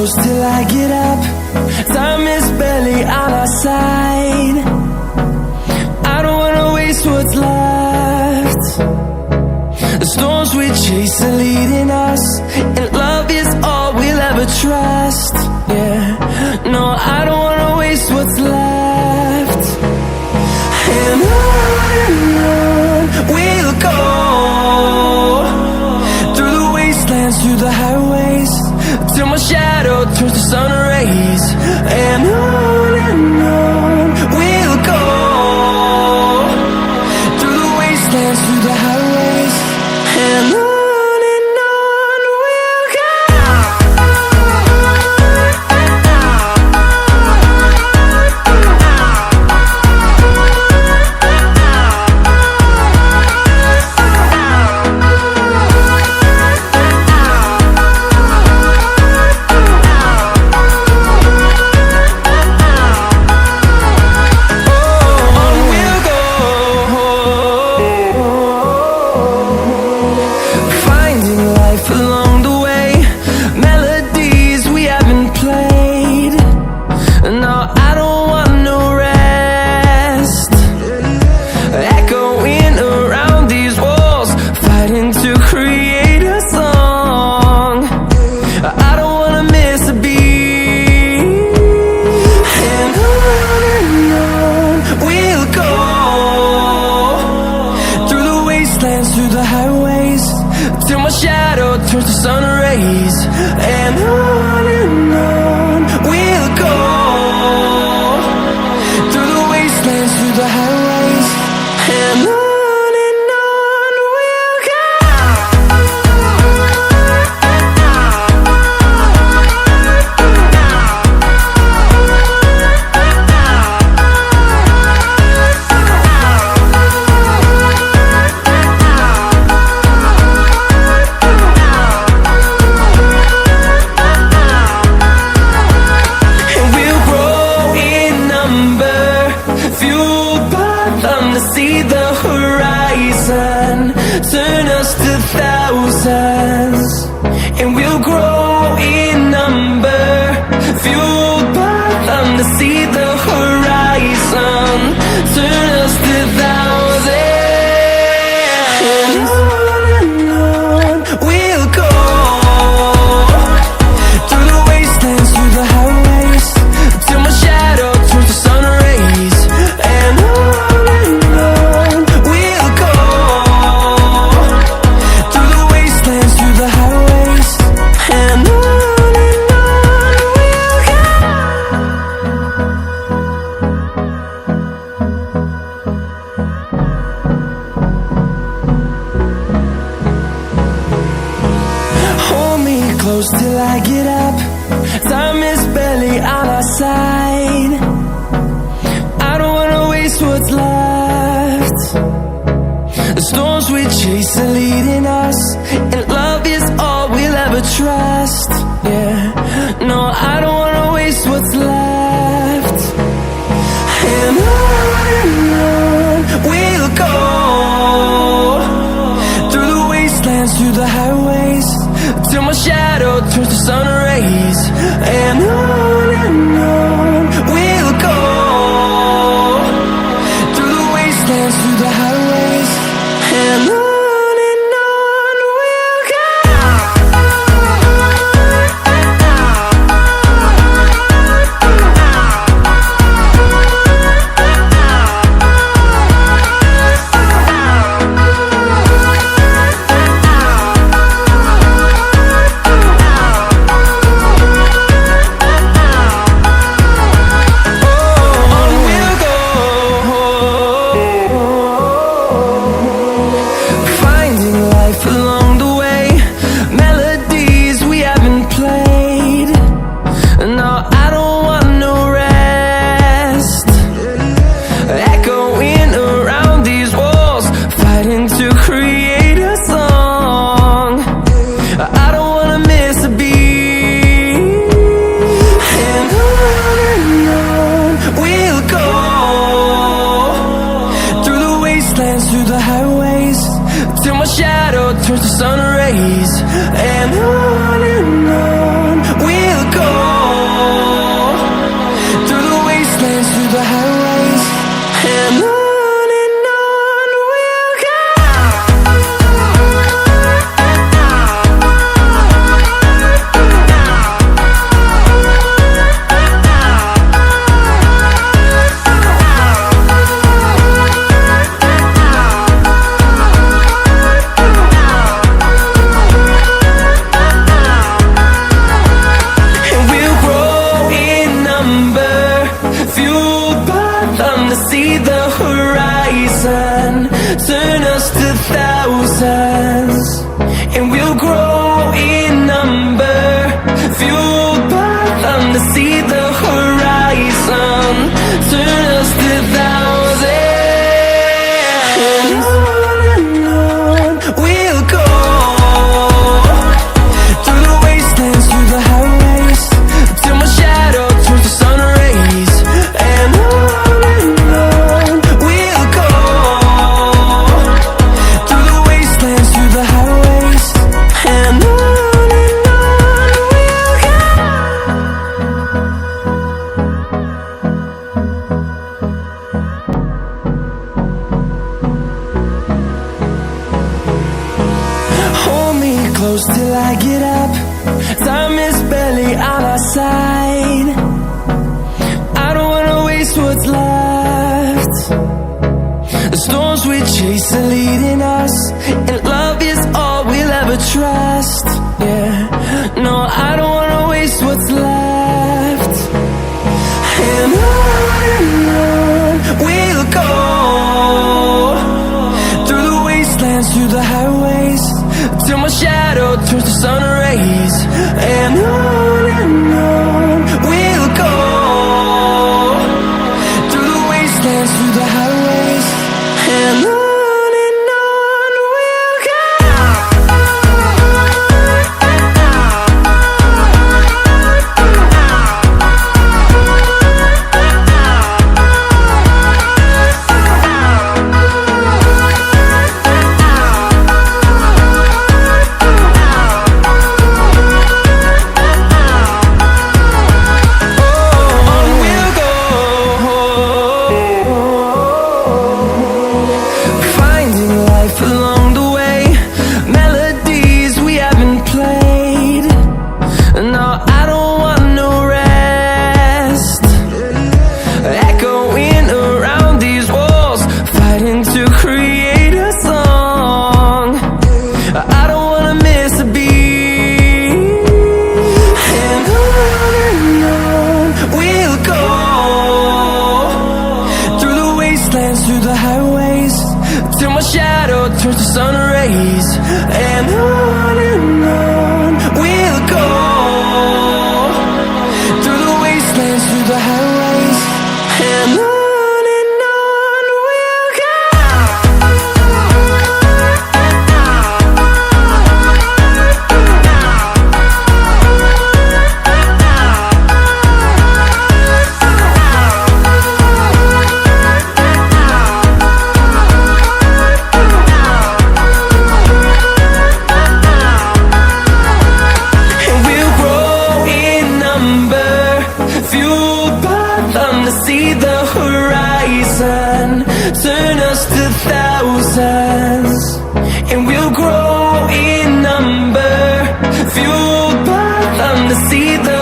close till I get up. Time is barely on our side. I don't wanna waste what's left. The storms we chase are leading us, and love is all we'll ever trust. Yeah, no, I don't wanna waste what's left. And on we'll go, through the wastelands, through the highways, till my shadow turns to sun rays. And on we'll go, through the wastelands, through the highways, and on we'll go. Through the highways, till my shadow turns to sun rays. And on we'll go, through the wastelands, through the highways, and on we'll go. See the horizon, turn us to thousands, and we'll grow in number, fueled by them to see the horizon, turn us to thousands. And on we'll go, through the wastelands, through the highways, till my shadow turns to sun rays. And close till I get up. Time is barely on our side. I don't wanna waste what's left. The storms we chase are leading us, and love is all we'll ever trust. Yeah, no, I don't wanna waste what's left. And on we'll go, through the wastelands, through the highways, till my shadow turns to sun rays. And on we'll go, through the wastelands, through the highways, and on we'll go. turns to sun rays, and on we'll go. what's left. The storms we chase are leading us, and love is all we'll ever trust. Yeah, no, I don't wanna waste what's left. And on we'll go, through the wastelands, through the highways, till my shadow turns to sun rays. And on we'll go, through the wastelands, through the highways, and on we'll go. Through the highways, till my shadow turns to sun rays. And on we'll go, through the wastelands, through the highways, and on we'll go. See the horizon, turn us to thousands, and we'll grow in number, fueled by them to see the